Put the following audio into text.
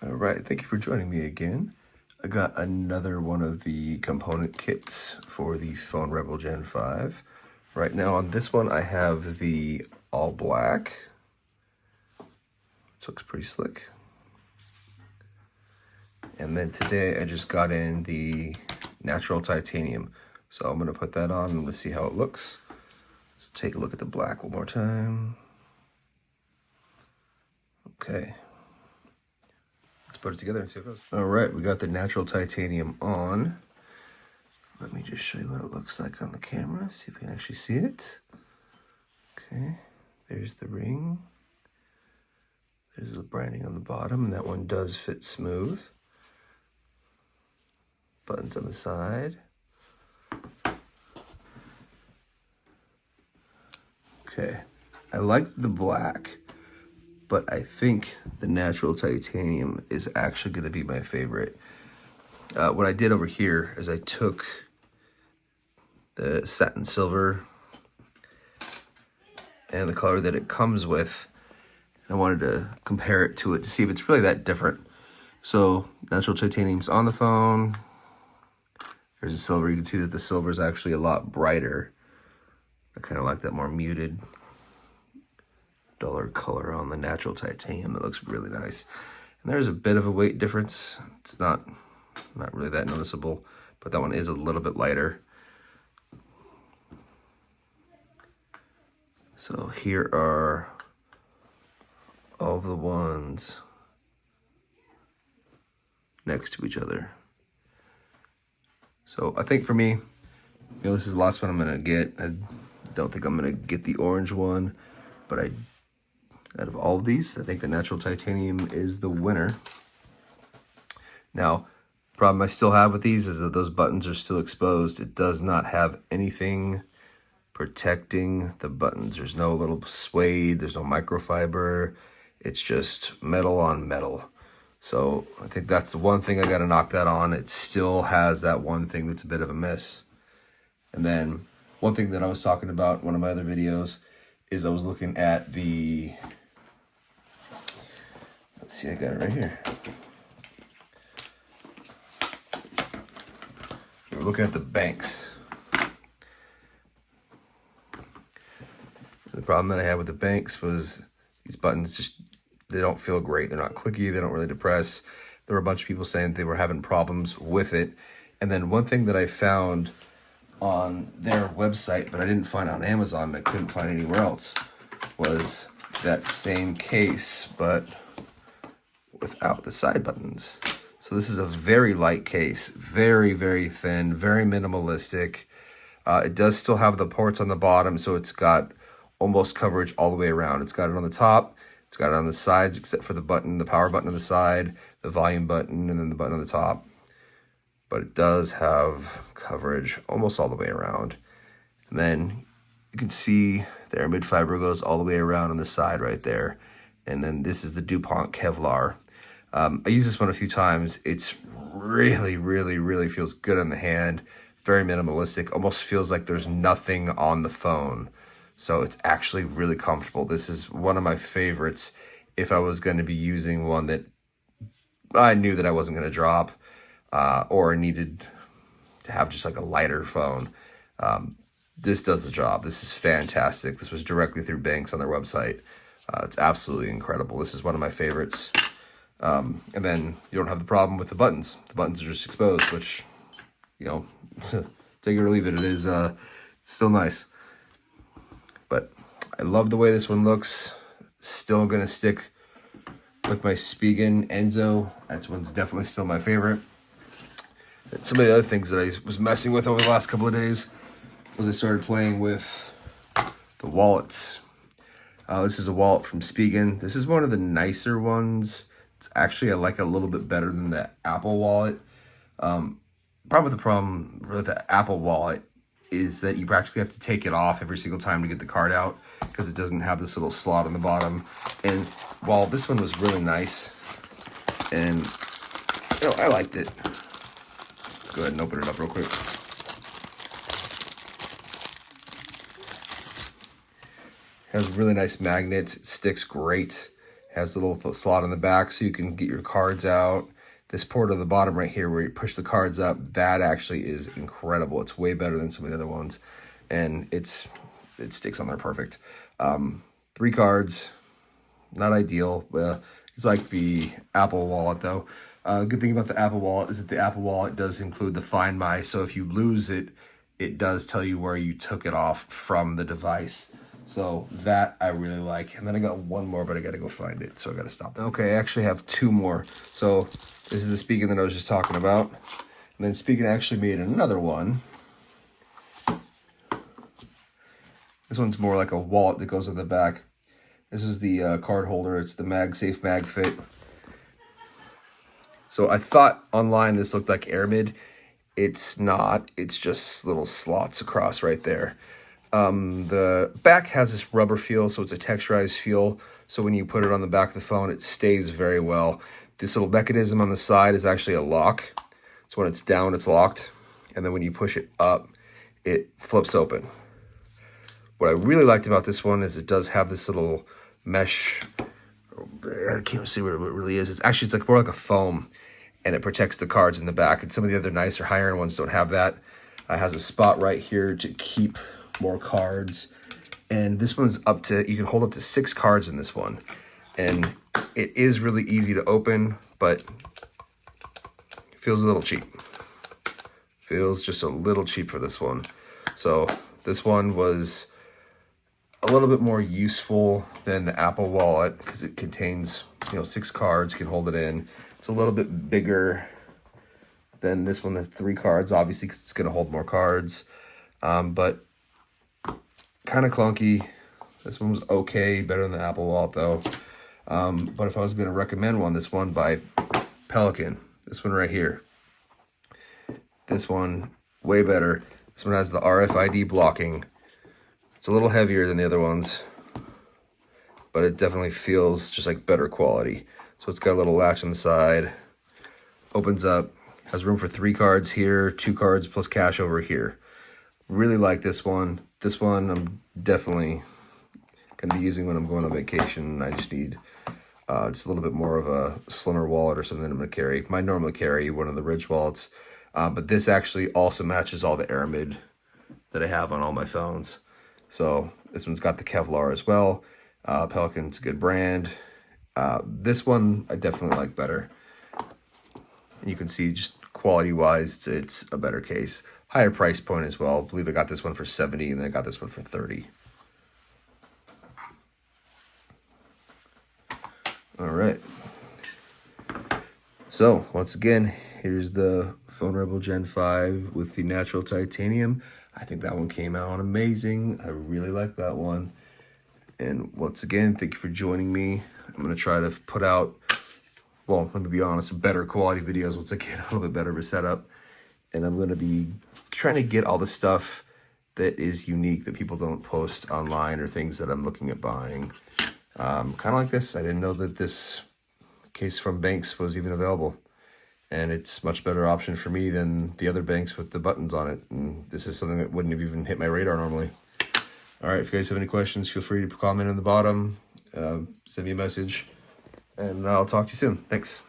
All right, thank you for joining me again. I got another one of the component kits for the Phone Rebel Gen 5. Right now on this one, I have the all black, which looks pretty slick. And then today I just got in the natural titanium. So I'm gonna put that on and let's see how it looks. So take a look at the black one more time. Okay. Put it together and see how it goes. All right, we got the natural titanium on. Let me just show you what it looks like on the camera. See if we can actually see it. Okay, there's the ring. There's the branding on the bottom, and that one does fit smooth. Buttons on the side. Okay, I like the black, but I think the natural titanium is actually going to be my favorite. What I did over here is I took the satin silver and the color that it comes with, and I wanted to compare it to it to see if it's really that different. So natural titanium's on the phone. There's a silver. You can see that the silver is actually a lot brighter. I kind of like that more muted, duller color on the natural titanium. It looks really nice. And there's a bit of a weight difference. It's not really that noticeable, but that one is a little bit lighter. So here are all the ones next to each other. So I think for me, this is the last one I'm gonna get. I don't think I'm gonna get the orange one, but out of all of these, I think the natural titanium is the winner. Now, problem I still have with these is that those buttons are still exposed. It does not have anything protecting the buttons. There's no little suede, there's no microfiber. It's just metal on metal. So I think that's the one thing I gotta knock that on. It still has that one thing that's a bit of a miss. And then one thing that I was talking about in one of my other videos is I was looking at the, let's see, I got it right here. We're looking at the Benks. The problem that I had with the Benks was these buttons just, they don't feel great. They're not clicky, they don't really depress. There were a bunch of people saying they were having problems with it. And then one thing that I found on their website, but I didn't find on Amazon, I couldn't find anywhere else, was that same case, but without the side buttons. So this is a very light case, very, very thin, very minimalistic. It does still have the ports on the bottom, so it's got almost coverage all the way around. It's got it on the top, it's got it on the sides, except for the button, the power button on the side, the volume button, and then the button on the top. But it does have coverage almost all the way around. And then you can see the aramid fiber goes all the way around on the side right there. And then this is the DuPont Kevlar. I used this one a few times. It's really, really, really feels good on the hand. Very minimalistic. Almost feels like there's nothing on the phone. So it's actually really comfortable. This is one of my favorites if I was going to be using one that I knew that I wasn't going to drop. Or needed to have just like a lighter phone. This does the job. This is fantastic. This was directly through Benks on their website. It's absolutely incredible. This is one of my favorites. And then you don't have the problem with the buttons. The buttons are just exposed, which, you know, take it or leave it. It is still nice. But I love the way this one looks. Still gonna stick with my Spigen Enzo. That one's definitely still my favorite. Some of the other things that I was messing with over the last couple of days was I started playing with the wallets. This is a wallet from Spigen. This is one of the nicer ones. It's actually I like it a little bit better than the Apple wallet. Problem with the Apple wallet is that you practically have to take it off every single time to get the card out because it doesn't have this little slot on the bottom. And while this one was really nice, and you know, I liked it. Go ahead and open it up real quick. It has really nice magnets. It sticks great. Has a little slot in the back so you can get your cards out. This port at the bottom right here where you push the cards up, that actually is incredible. It's way better than some of the other ones. And it sticks on there perfect. 3 cards, not ideal. It's like the Apple Wallet though. Good thing about the Apple Wallet is that the Apple Wallet does include the Find My. So if you lose it, it does tell you where you took it off from the device. So that I really like. And then I got one more, but I got to go find it. So I got to stop. Okay, I actually have 2 more. So this is the Spigen that I was just talking about. And then Spigen actually made another one. This one's more like a wallet that goes in the back. This is the card holder. It's the MagSafe MagFit. So I thought online this looked like Airmid. It's not. It's just little slots across right there. The back has this rubber feel, so it's a texturized feel. So when you put it on the back of the phone, it stays very well. This little mechanism on the side is actually a lock. So when it's down, it's locked. And then when you push it up, it flips open. What I really liked about this one is it does have this little mesh. I can't see what it really is. It's like more like a foam, and it protects the cards in the back. And some of the other nicer, higher end ones don't have that. It has a spot right here to keep more cards. And this one's you can hold up to 6 cards in this one. And it is really easy to open, but it feels a little cheap. Feels just a little cheap for this one. So this one was a little bit more useful than the Apple Wallet because it contains, 6 cards, can hold it in. It's a little bit bigger than this one that's 3 cards, obviously, because it's going to hold more cards. But kind of clunky. This one was okay, better than the Apple Wallet though. But if I was going to recommend one, this one by Pelican, this one right here. This one, way better. This one has the RFID blocking. It's a little heavier than the other ones, but it definitely feels just like better quality. So it's got a little latch on the side, opens up, has room for 3 cards here, 2 cards plus cash over here. Really like this one. This one I'm definitely going to be using when I'm going on vacation. I just need just a little bit more of a slimmer wallet or something I'm going to carry. I normally carry one of the Ridge wallets, but this actually also matches all the Aramid that I have on all my phones. So this one's got the Kevlar as well. Pelican's a good brand. This one I definitely like better. And you can see just quality-wise, it's a better case. Higher price point as well. I believe I got this one for $70 and then I got this one for $30. All right. So once again, here's the Phone Rebel Gen 5 with the natural titanium. I think that one came out amazing. I really like that one. And once again, thank you for joining me. I'm going to try to put out, well, let me be honest, better quality videos once I get a little bit better of a setup. And I'm going to be trying to get all the stuff that is unique that people don't post online or things that I'm looking at buying. Kind of like this. I didn't know that this case from Benks was even available. And it's much better option for me than the other Benks with the buttons on it. And this is something that wouldn't have even hit my radar normally. All right, if you guys have any questions, feel free to comment in the bottom. Send me a message. And I'll talk to you soon. Thanks.